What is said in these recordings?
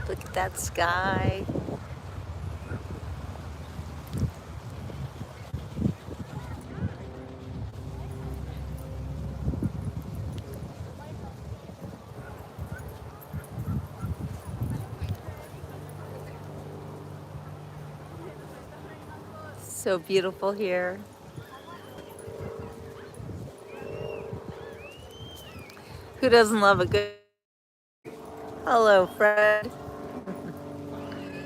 Look at that sky. So beautiful here. Who doesn't love a good... Hello, Fred.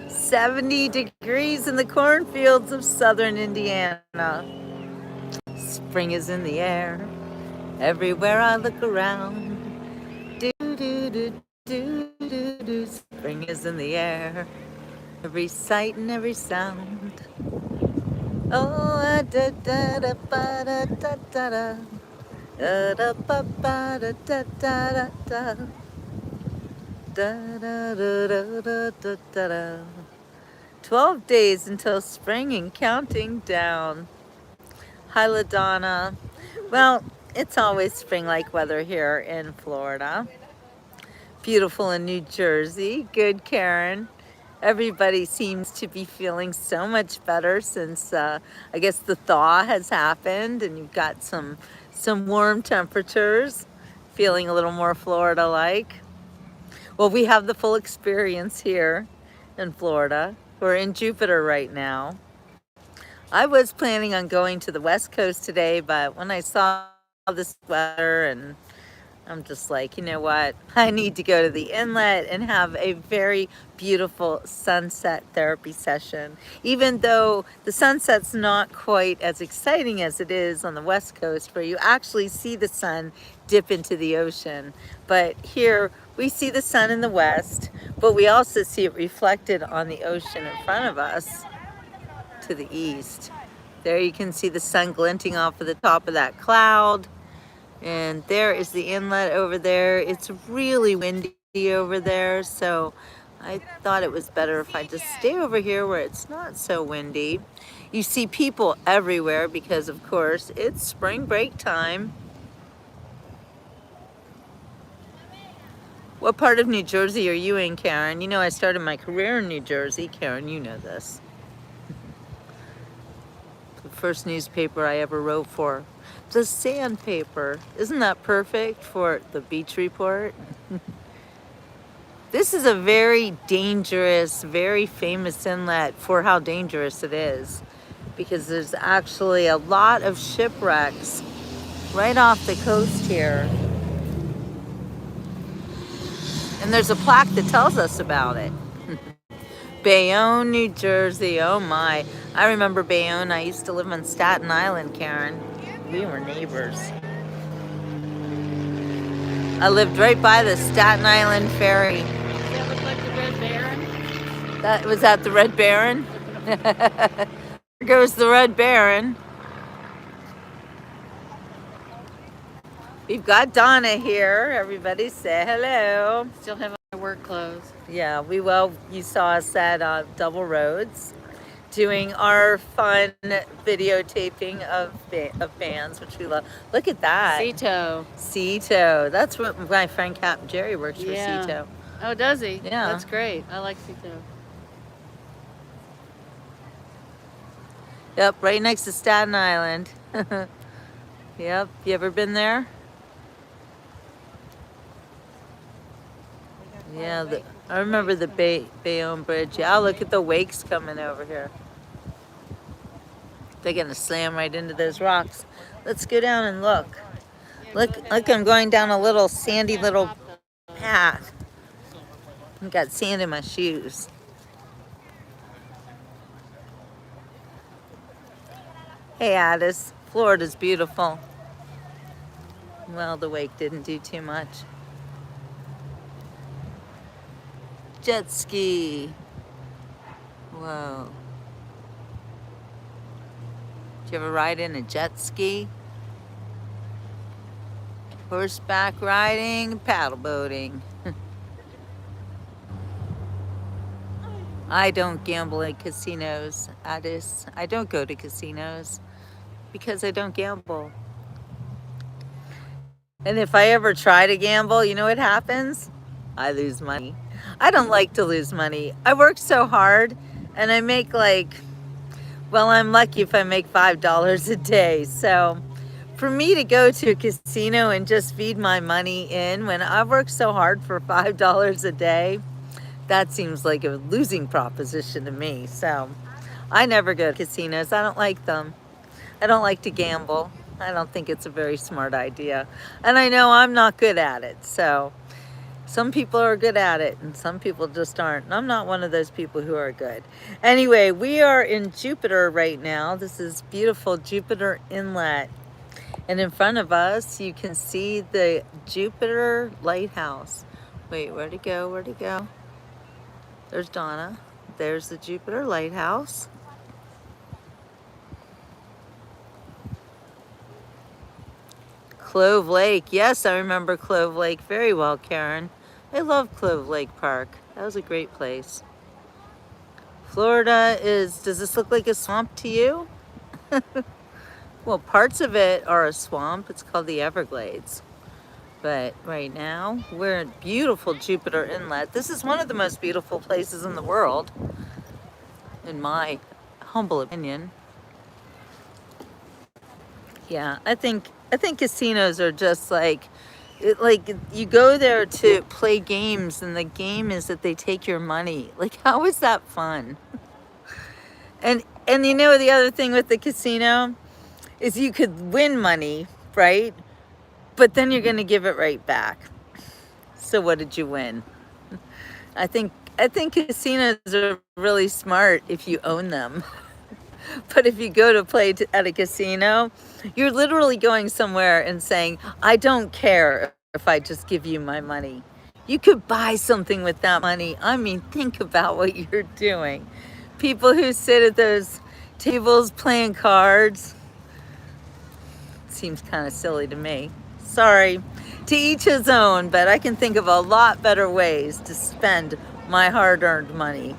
70 degrees in the cornfields of southern Indiana. Spring is in the air. Everywhere I look around. Do, do, do, do, do, do. Spring is in the air. Every sight and every sound. Oh, da da da ba da da da da. Da da ba ba da da da da da. Da da da da da da da da. 12 days until spring and counting down. Hi, LaDonna. Well, it's always spring-like weather here in Florida. Beautiful in New Jersey. Good, Karen. Everybody seems to be feeling so much better since I guess the thaw has happened and you've got some warm temperatures, feeling a little more Florida-like. Well, we have the full experience here in Florida. We're in Jupiter right now. I was planning on going to the West Coast today, but when I saw this weather, and I'm just like, you know what? I need to go to the Inlet and have a very beautiful sunset therapy session. Even though the sunset's not quite as exciting as it is on the West Coast, where you actually see the sun dip into the ocean. But here we see the sun in the west, but we also see it reflected on the ocean in front of us to the east. There you can see the sun glinting off of the top of that cloud. And there is the inlet over there. It's really windy over there, so I thought it was better if I just stay over here where it's not so windy. You see people everywhere because, of course, it's spring break time. What part of New Jersey are you in, Karen? You know I started my career in New Jersey. Karen, you know this. The first newspaper I ever wrote for. The Sandpaper. Isn't that perfect for the Beach Report? This is a very dangerous, very famous inlet for how dangerous it is, because there's actually a lot of shipwrecks right off the coast here. And there's a plaque that tells us about it. Bayonne, New Jersey. Oh my. I remember Bayonne. I used to live on Staten Island, Karen. We were neighbors. I lived right by the Staten Island ferry. Does that look like the Red Baron? That was at the Red Baron. There goes the Red Baron. We've got Donna here. Everybody say hello. Still have my work clothes. Yeah, you saw us at Double Roads doing our fun videotaping of bands, which we love. Look at that. Cito. Cito. That's what my friend Captain Jerry works for, Cito. Oh, does he? Yeah. That's great. I like Cito. Yep, right next to Staten Island. Yep, you ever been there? Yeah, I remember the Bayonne Bridge. Yeah, look at the wakes coming over here. They're gonna slam right into those rocks. Let's go down and look. Look, I'm going down a little sandy little path. I've got sand in my shoes. Hey, Addis, Florida's beautiful. Well, the wake didn't do too much. Jet ski. Whoa. Did you ever ride in a jet ski? Horseback riding, paddle boating. I don't gamble at casinos, Addis. I don't go to casinos because I don't gamble. And if I ever try to gamble, you know what happens? I lose money. I don't like to lose money. I work so hard and I make like, well, I'm lucky if I make $5 a day. So for me to go to a casino and just feed my money in when I work so hard for $5 a day, that seems like a losing proposition to me. So I never go to casinos. I don't like them. I don't like to gamble. I don't think it's a very smart idea. And I know I'm not good at it. So some people are good at it and some people just aren't. And I'm not one of those people who are good. Anyway, we are in Jupiter right now. This is beautiful Jupiter Inlet. And in front of us, you can see the Jupiter lighthouse. Wait, where'd it go? Where'd it go? There's Donna. There's the Jupiter lighthouse. Clove Lake. Yes, I remember Clove Lake very well, Karen. I love Clove Lake Park. That was a great place. Florida is, does this look like a swamp to you? Well, parts of it are a swamp. It's called the Everglades. But right now, we're in beautiful Jupiter Inlet. This is one of the most beautiful places in the world, in my humble opinion. Yeah, I think casinos are just like you go there to play games and the game is that they take your money. Like, how is that fun? And you know, the other thing with the casino is you could win money, right? But then you're going to give it right back. So what did you win? I think casinos are really smart if you own them. But if you go to play at a casino, you're literally going somewhere and saying, I don't care if I just give you my money. You could buy something with that money. I mean, think about what you're doing. People who sit at those tables playing cards, seems kind of silly to me. Sorry, to each his own, but I can think of a lot better ways to spend my hard-earned money.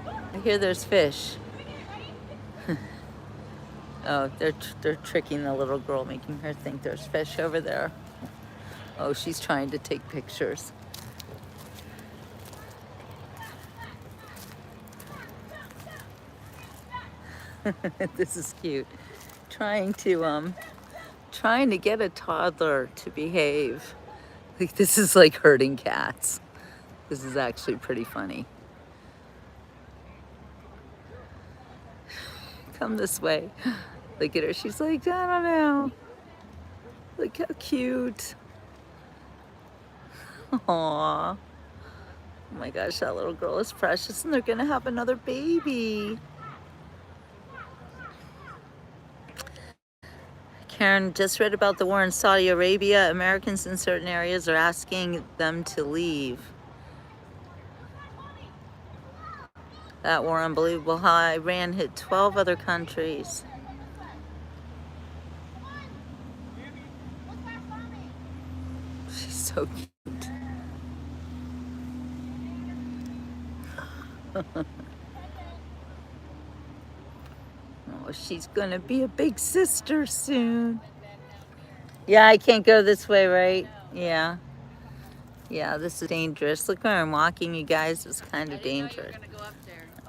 I hear there's fish. Oh, they're tricking the little girl, making her think there's fish over there. Oh, she's trying to take pictures. This is cute. Trying to get a toddler to behave. Like, this is like herding cats. This is actually pretty funny. Come this way. Look at her. She's like, I don't know. Look how cute. Aww. Oh my gosh, that little girl is precious and they're gonna have another baby. Karen, just read about the war in Saudi Arabia. Americans in certain areas are asking them to leave. That war, unbelievable how Iran hit 12 other countries. She's so cute. Oh, she's gonna be a big sister soon. Yeah, I can't go this way, right? Yeah. Yeah, this is dangerous. Look where I'm walking, you guys. It's kind of dangerous.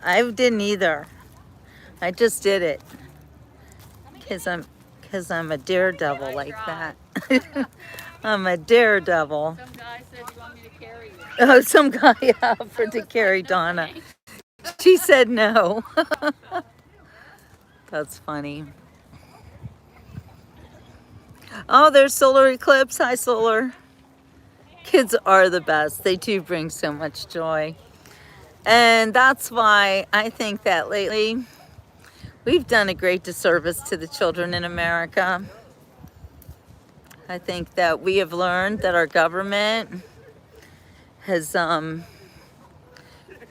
I didn't either. I just did it. Because I'm a daredevil like that. I'm a daredevil. Some guy said you want me to carry you. Oh, some guy offered to carry Donna. She said no. That's funny. Oh, there's solar eclipse. Hi, solar. Kids are the best. They do bring so much joy. And that's why I think that lately we've done a great disservice to the children in America. I think that we have learned that our government has been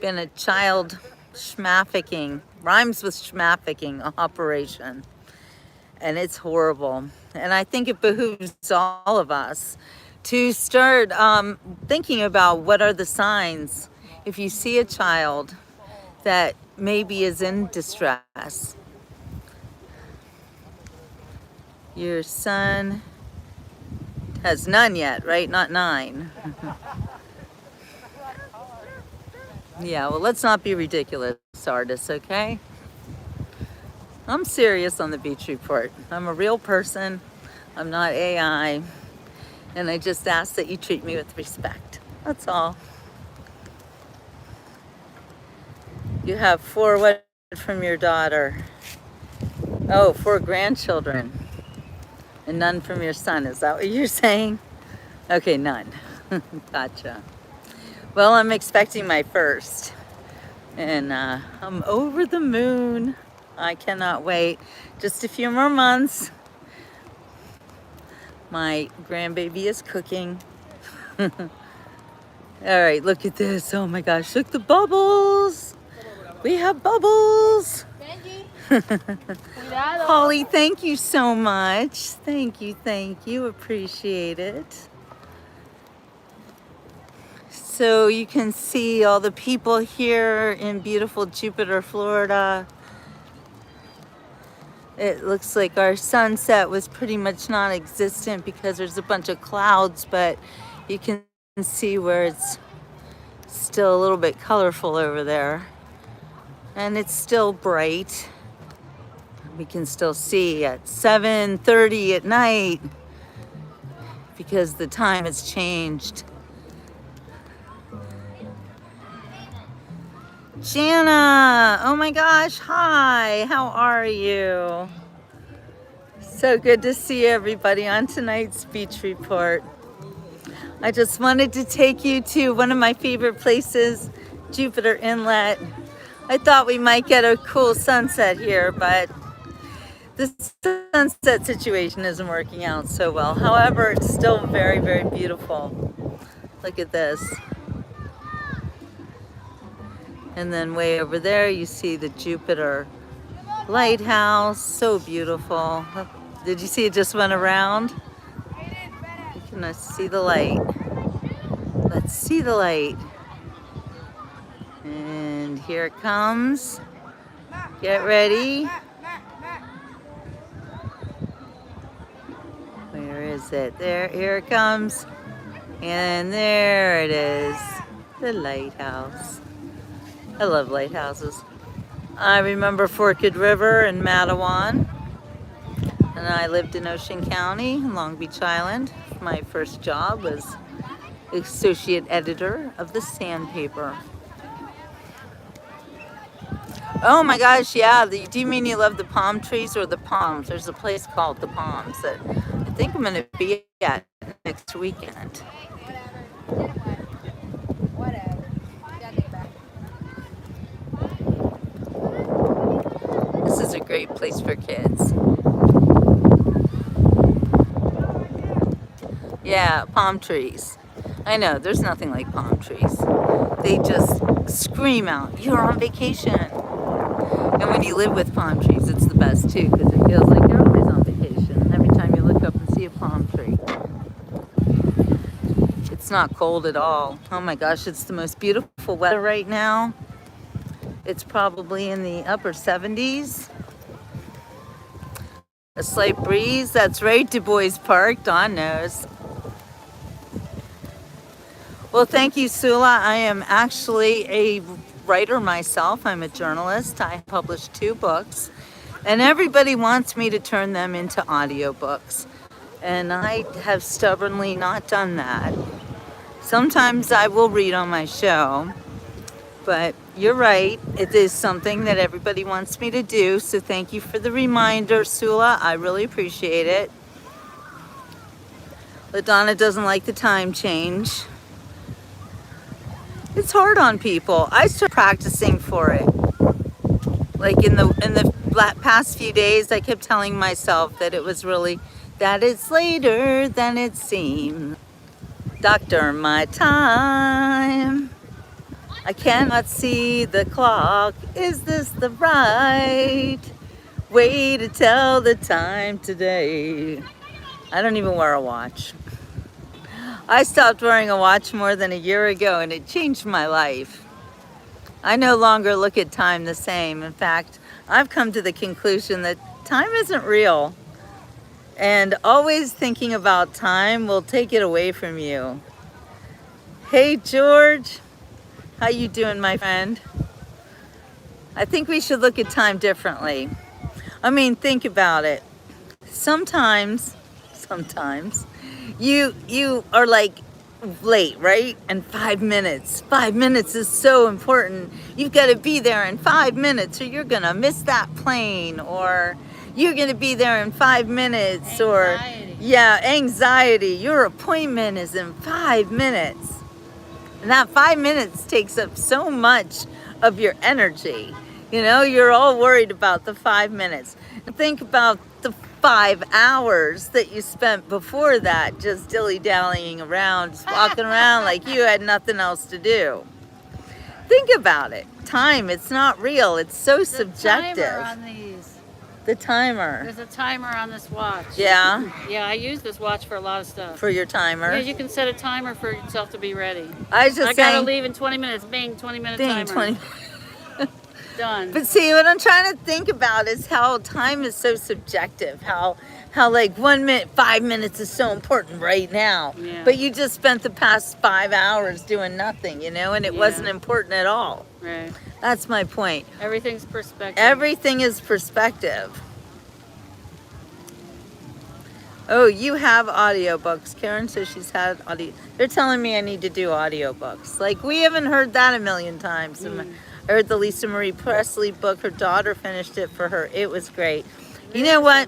a child schmafficking, rhymes with schmafficking operation. And it's horrible. And I think it behooves all of us to start thinking about what are the signs if you see a child that maybe is in distress. Your son Has none yet, right? Not 9. Yeah, well, let's not be ridiculous, artists, okay? I'm serious on the beach report. I'm a real person. I'm not AI. And I just ask that you treat me with respect. That's all. You have 4 what from your daughter? Oh, 4 grandchildren. And none from your son. Is that what you're saying? Okay, none. Gotcha. Well, I'm expecting my first. And I'm over the moon. I cannot wait. Just a few more months. My grandbaby is cooking. All right, look at this. Oh my gosh, look at the bubbles. We have bubbles. Holly, thank you so much. Thank you. Appreciate it. So you can see all the people here in beautiful Jupiter, Florida. It looks like our sunset was pretty much non-existent because there's a bunch of clouds, but you can see where it's still a little bit colorful over there. And it's still bright. We can still see at 7:30 at night because the time has changed. Jana, oh my gosh, hi, how are you? So good to see everybody on tonight's beach report. I just wanted to take you to one of my favorite places, Jupiter Inlet. I thought we might get a cool sunset here, but the sunset situation isn't working out so well. However, it's still very, very beautiful. Look at this. And then way over there, you see the Jupiter lighthouse. So beautiful. Did you see it just went around? You can see the light. Let's see the light. And here it comes. Get ready. Where is it? There, here it comes. And there it is. The lighthouse. I love lighthouses. I remember Forked River in Matawan. And I lived in Ocean County, Long Beach Island. My first job was associate editor of the Sandpaper. Oh my gosh, yeah. Do you mean you love the palm trees or the palms? There's a place called the Palms that I think I'm going to be at next weekend. This is a great place for kids. Yeah, palm trees. I know, there's nothing like palm trees. They just scream out, you're on vacation. And when you live with palm trees, it's the best too, because it feels like you're always on vacation every time you look up and see a palm tree. It's not cold at all. Oh my gosh, it's the most beautiful weather right now. It's probably in the upper 70s. A slight breeze. That's right, Du Bois Park. Dawn knows. Well, thank you, Sula. I am actually a writer myself. I'm a journalist. I published 2 books, and everybody wants me to turn them into audiobooks. And I have stubbornly not done that. Sometimes I will read on my show, but you're right. It is something that everybody wants me to do. So thank you for the reminder, Sula. I really appreciate it. LaDonna doesn't like the time change. It's hard on people. I started practicing for it. Like in the past few days, I kept telling myself that it was really, that it's later than it seemed. Doctor, my time. I cannot see the clock. Is this the right way to tell the time today? I don't even wear a watch. I stopped wearing a watch more than a year ago, and it changed my life. I no longer look at time the same. In fact, I've come to the conclusion that time isn't real. And always thinking about time will take it away from you. Hey George, how you doing, my friend? I think we should look at time differently. I mean, think about it. Sometimes you are like late, right? And 5 minutes. 5 minutes is so important. You've got to be there in 5 minutes or you're gonna miss that plane, or you're gonna be there in 5 minutes, or yeah, anxiety. Your appointment is in 5 minutes. And that 5 minutes takes up so much of your energy. You know, you're all worried about the 5 minutes. Think about the 5 hours that you spent before that just dilly-dallying around, just walking around like you had nothing else to do. Think about it. Time, it's not real. It's so subjective. Timer on these. The timer. There's a timer on this watch. Yeah? Yeah, I use this watch for a lot of stuff. For your timer? Yeah, you can set a timer for yourself to be ready. I was just I saying. gotta leave in 20 minutes. Bing, 20-minute Bing, timer. 20. Done. But see, what I'm trying to think about is how time is so subjective. How like 1 minute, 5 minutes is so important right now. Yeah. But you just spent the past 5 hours doing nothing, you know, and it Yeah. wasn't important at all. Right. That's my point. Everything's perspective. Everything is perspective. Oh, you have audiobooks. Karen says she's had audio. They're telling me I need to do audiobooks. Like, we haven't heard that a million times. I heard the Lisa Marie Presley book. Her daughter finished it for her. It was great. You know what?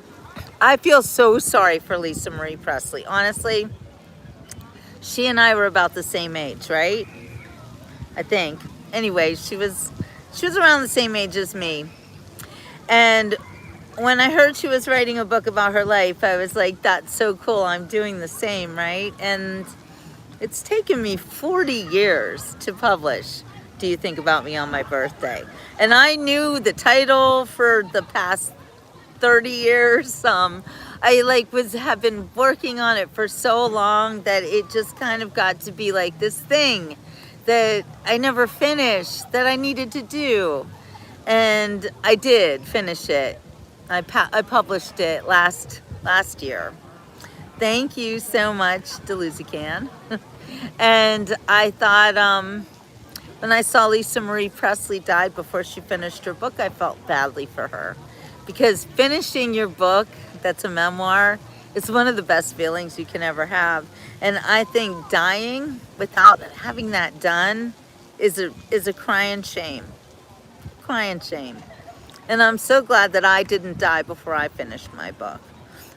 I feel so sorry for Lisa Marie Presley. Honestly, she and I were about the same age, right? I think. Anyway, she was around the same age as me. And when I heard she was writing a book about her life, I was like, that's so cool. I'm doing the same, right? And it's taken me 40 years to publish Do You Think About Me on My Birthday. And I knew the title for the past 30 years. I have been working on it for so long that it just kind of got to be like this thing that I never finished, that I needed to do. And I did finish it. I published it last year. Thank you so much, Delusican. And I thought, when I saw Lisa Marie Presley died before she finished her book, I felt badly for her. Because finishing your book, that's a memoir, it's one of the best feelings you can ever have. And I think dying without having that done is a crying shame. Crying shame. And I'm so glad that I didn't die before I finished my book.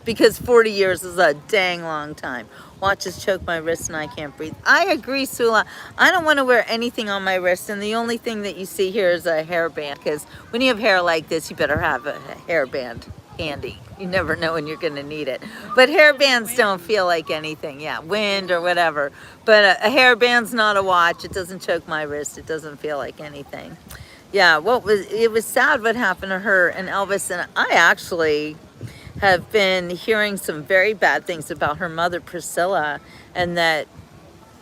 Because 40 years is a dang long time. Watches choke my wrist and I can't breathe. I agree, Sula. I don't want to wear anything on my wrist, and the only thing that you see here is a hairband. Because when you have hair like this, you better have a hairband handy. You never know when you're going to need it. But hairbands don't feel like anything. Yeah, wind or whatever. But a hairband's not a watch. It doesn't choke my wrist. It doesn't feel like anything. Yeah, it was sad what happened to her and Elvis. And I actually have been hearing some very bad things about her mother, Priscilla, and that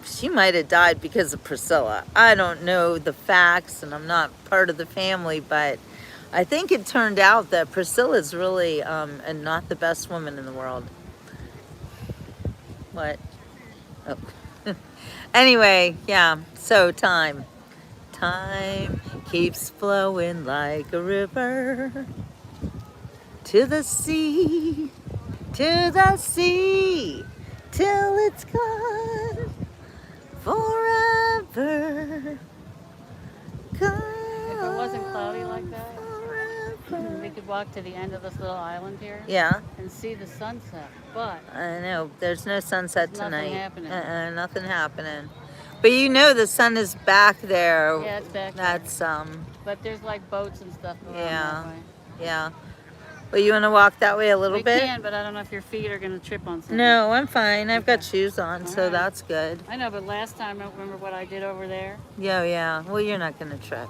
she might have died because of Priscilla. I don't know the facts, and I'm not part of the family, but I think it turned out that Priscilla's really and not the best woman in the world. What? Oh. Anyway, yeah, so time keeps flowing like a river to the sea, till it's gone forever. Gone If it wasn't cloudy like that, forever. we could walk to the end of this little island here Yeah, and see the sunset. But I know. There's no sunset There's tonight. nothing happening. Nothing happening. But you know the sun is back there. yeah, it's back there. That's But there's like boats and stuff around Yeah. that way. yeah. Well, you want to walk that way a little We bit? can, but I don't know if your feet are going to trip on something. No, I'm fine. I've got Okay. shoes on, so Alright. that's good. I know, but last time, I remember what I did over there? Yeah. Well, you're not gonna trip.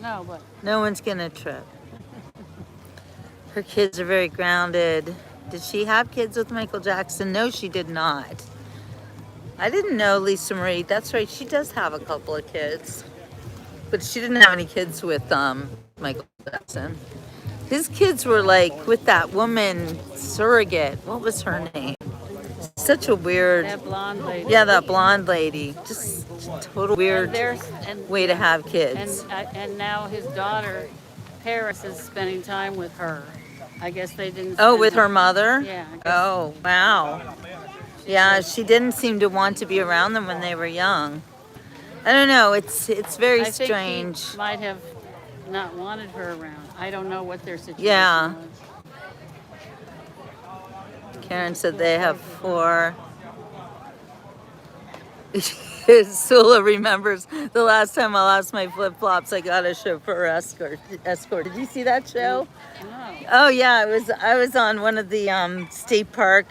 No, but No one's gonna trip. Her kids are very grounded. Did she have kids with Michael Jackson? No, she did not. I didn't know Lisa Marie. That's right, she does have a couple of kids. But she didn't have any kids with Michael Jackson. His kids were like with that woman surrogate. What was her name? Such a weird. That blonde lady. Yeah, that blonde lady. Just total weird way to have kids. And now his daughter, Paris, is spending time with her. I guess they didn't. Oh, with her mother? Yeah. Oh, wow. Yeah, she didn't seem to want to be around them when they were young. I don't know. It's very strange. He might have not wanted her around. I don't know what their situation Yeah. was. Karen said they have 4. Sula remembers the last time I lost my flip-flops, I got a chauffeur escort. Did you see that show? No. Oh yeah, I was on one of the state park.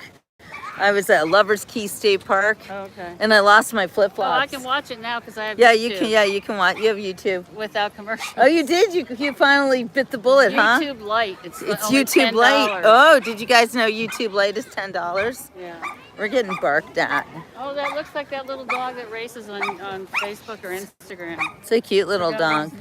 I was at Lover's Key State Park. Okay. And I lost my flip-flops. Oh, I can watch it now because I have Yeah, YouTube. you can watch. You have YouTube. Without commercials. Oh, you did? You finally bit the bullet, huh? YouTube Lite. It's only YouTube $10. Lite. Oh, did you guys know YouTube Lite is $10? Yeah. We're getting barked at. Oh, that looks like that little dog that races on Facebook or Instagram. It's a cute little dog.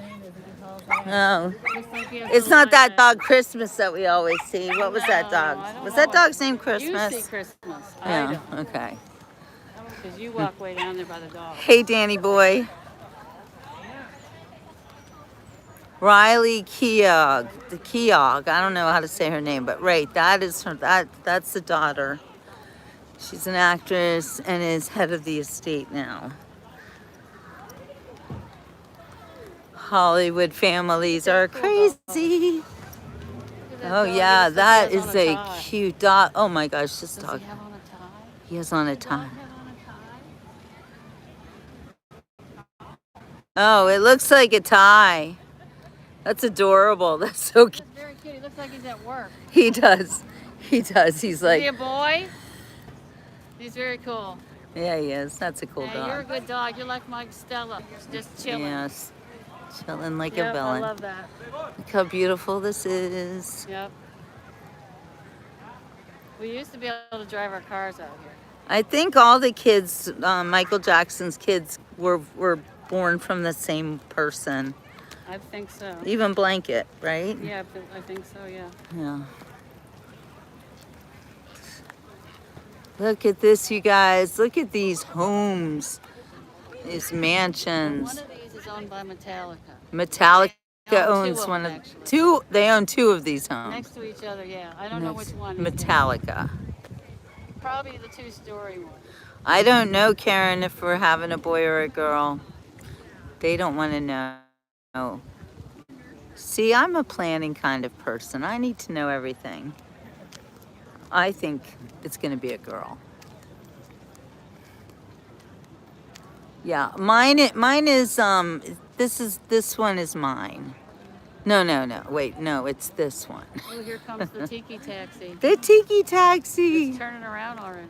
Oh. Looks like he has It's little not that eyes. dog Christmas that we always see. What was that No, I dog? don't Was know that what- dog's name You Christmas? see Christmas. I Yeah, don't. okay. Because you walk way down there by the dog. Hey, Danny boy. Riley Keogh. The Keogh. I don't know how to say her name, but right, that is her. That's the daughter. She's an actress and is head of the estate now. Hollywood families are crazy. Oh yeah, that is a cute dog. Oh my gosh, this Does dog. he have on a tie? He has on a Does tie. he have on a tie? Oh, it looks like a tie. That's adorable. That's so cute. That's very cute. He looks like he's at work. He does. He does. He's Is he like, a boy? He's very cool. yeah, he is. That's a cool Yeah, you're a dog. good dog. You're like my Stella. Just chilling. Yes. Chilling like Yep, a I villain. love that. Look how beautiful this is. Yep. We used to be able to drive our cars out here. I think all the kids, Michael Jackson's kids, were born from the same person. I think so. Even Blanket, right? Yeah, I think so, yeah. Yeah. Look at this, you guys. Look at these homes, these mansions. One of these is owned by Metallica. Metallica They own two owns of one them, of actually. two. They own 2 of these homes. Next to each other, yeah. I don't know which one. Metallica. Probably the 2-story one. I don't know, Karen, if we're having a boy or a girl. They don't want to know. See, I'm a planning kind of person. I need to know everything. I think it's going to be a girl. Yeah, mine is this one is mine. No. Wait, no, it's this one. Oh, here comes the tiki taxi. The tiki taxi. It's turning around already.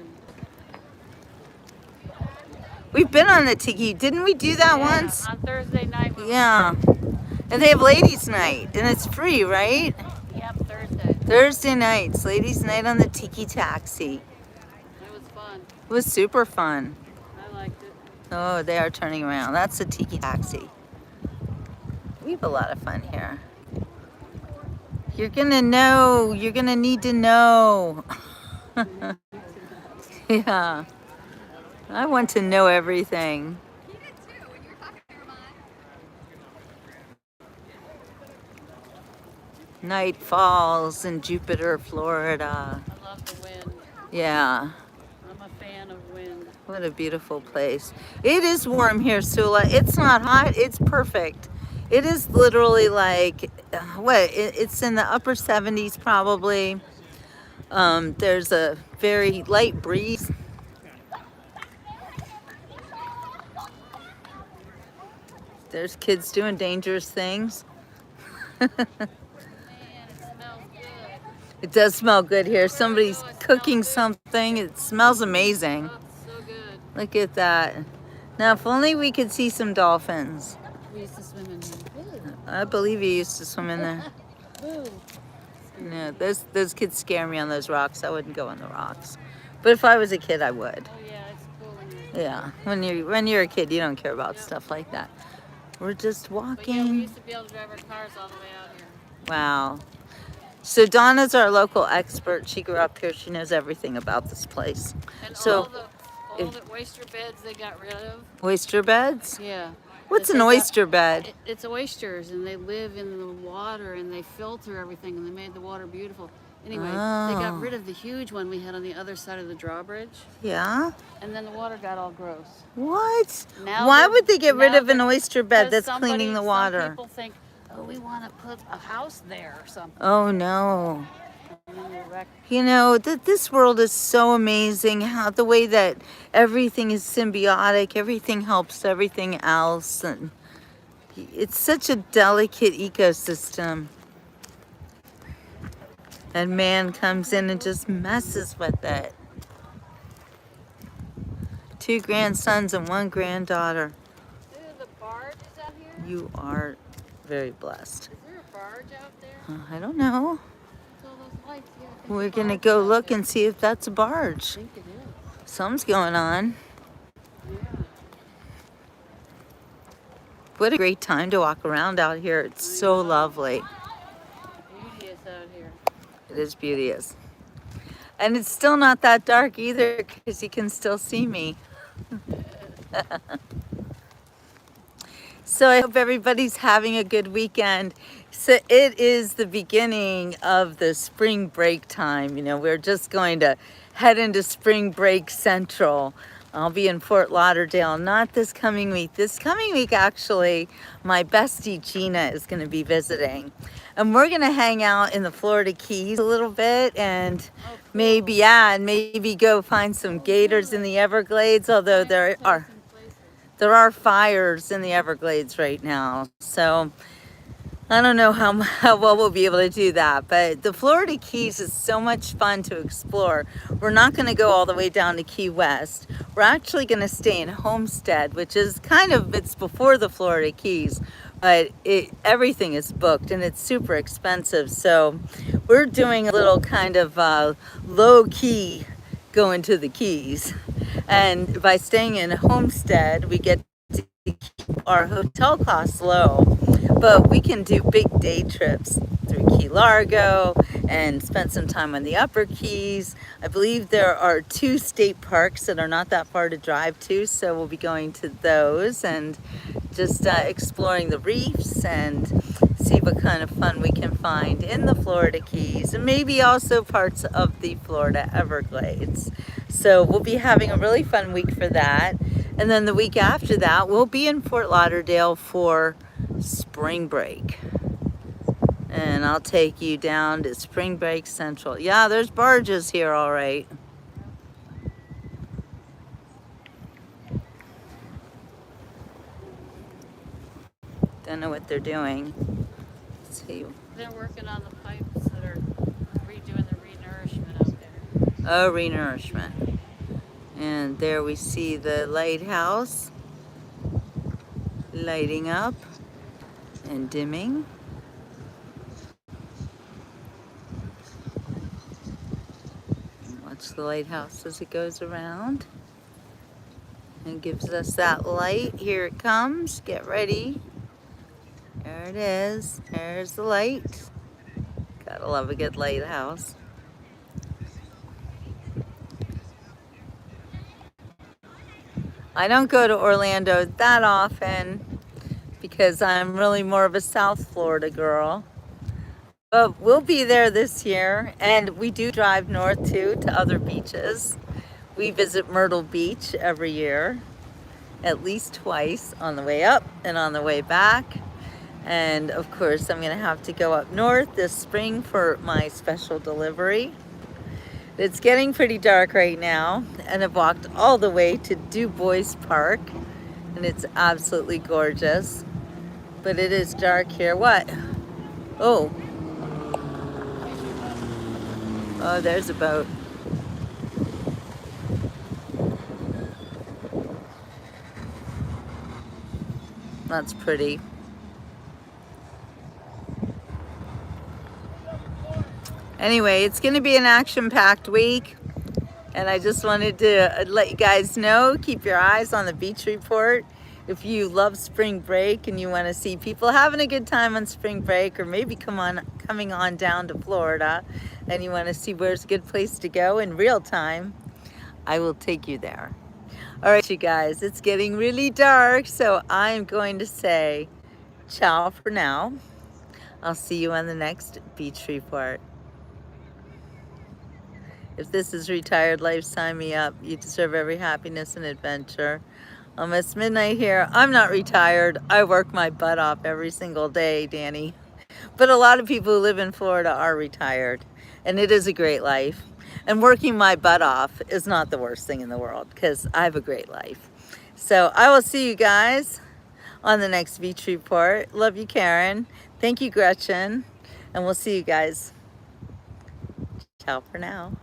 We've been on the tiki. Didn't we do that Yeah, once? on Thursday night. Yeah. And they have ladies' night, and it's free, right? Yep, Thursday. Thursday nights, ladies' night on the tiki taxi. It was fun. It was super fun. I liked it. Oh, they are turning around. That's the tiki taxi. We have a lot of fun here. You're gonna know. You're gonna need to know. Yeah. I want to know everything. Night falls in Jupiter, Florida. I love the wind. Yeah. I'm a fan of wind. What a beautiful place. It is warm here, Sula. It's not hot. It's perfect. It is literally like, it's in the upper 70s probably. There's a very light breeze. There's kids doing dangerous things. Man, it smells good. It does smell good here. Somebody's cooking something. It smells amazing. Oh, it's so good. Look at that. Now, if only we could see some dolphins. We used to swim in here. I believe you used to swim in there. Boo. No, those kids scare me on those rocks. I wouldn't go on the rocks. But if I was a kid, I would. Oh yeah, it's cool in here. Yeah, when you're a kid, you don't care about stuff like that. We're just But yeah, we walking. used to be able to drive our cars all the way out here. Wow. So Donna's our local expert. She grew up here. She knows everything about this place. And So all the oyster beds they got rid of. oyster beds? Yeah. What's an oyster bed? It's oysters, and they live in the water, and they filter everything, and they made the water beautiful. Anyway, they got rid of the huge one we had on the other side of the drawbridge. Yeah. And then the water got all gross. What? Why would they get rid of an oyster bed that's somebody, cleaning the water? Some people think, oh, we want to put a house there or something. Oh no. And then they wreck. You know, this world is so amazing, how the way that everything is symbiotic, everything helps everything else, and it's such a delicate ecosystem. And man comes in and just messes with it. 2 grandsons and 1 granddaughter. The barge is out here? You are very blessed. Is there a barge out there? I don't know. All those lights, We're going to go look and see if that's a barge. I think it is. Something's going on. Yeah. What a great time to walk around out here. It's so lovely. Beauteous out here. It is beauteous. And it's still not that dark either because you can still see me. So I hope everybody's having a good weekend. So it is the beginning of the spring break time. You know, we're just going to head into spring break central. I'll be in Fort Lauderdale, not this coming week. This coming week, actually, my bestie Gina is going to be visiting. And we're going to hang out in the Florida Keys a little bit and maybe go find some gators in the Everglades, although there are fires in the Everglades right now. So I don't know how well we'll be able to do that, but the Florida Keys is so much fun to explore. We're not going to go all the way down to Key West. We're actually going to stay in Homestead, which is it's before the Florida Keys, but everything is booked and it's super expensive. So we're doing a little kind of low key going to the Keys. And by staying in Homestead, we get to keep our hotel costs low, but we can do big day trips through Key Largo and spend some time on the Upper Keys. I believe there are 2 state parks that are not that far to drive to, so we'll be going to those and just exploring the reefs and see what kind of fun we can find in the Florida Keys and maybe also parts of the Florida Everglades. So we'll be having a really fun week for that. And then the week after that, we'll be in Fort Lauderdale for spring break. And I'll take you down to Spring Break Central. Yeah, there's barges here, all right. Don't know what they're doing. Let's see. They're working on the pipes that are redoing the renourishment out there. Oh, renourishment. And there we see the lighthouse lighting up and dimming. Watch the lighthouse as it goes around and gives us that light. Here it comes. Get ready. There it is. There's the light. Gotta love a good lighthouse. I don't go to Orlando that often because I'm really more of a South Florida girl. But we'll be there this year, and we do drive north too to other beaches. We visit Myrtle Beach every year, at least twice, on the way up and on the way back. And of course, I'm gonna have to go up north this spring for my special delivery. It's getting pretty dark right now, and I've walked all the way to Du Bois Park, and it's absolutely gorgeous. But it is dark here. What? Oh, there's a boat. That's pretty. Anyway, it's going to be an action-packed week, and I just wanted to let you guys know, keep your eyes on the beach report. If you love spring break and you want to see people having a good time on spring break, or maybe coming on down to Florida and you want to see where's a good place to go in real time, I will take you there. All right, you guys, it's getting really dark, so I'm going to say ciao for now. I'll see you on the next beach report. If this is retired life, sign me up. You deserve every happiness and adventure. It's midnight here. I'm not retired. I work my butt off every single day, Danny. But a lot of people who live in Florida are retired, and it is a great life. And working my butt off is not the worst thing in the world, because I have a great life. So I will see you guys on the next beach report. Love you, Karen. Thank you, Gretchen. And we'll see you guys. Ciao for now.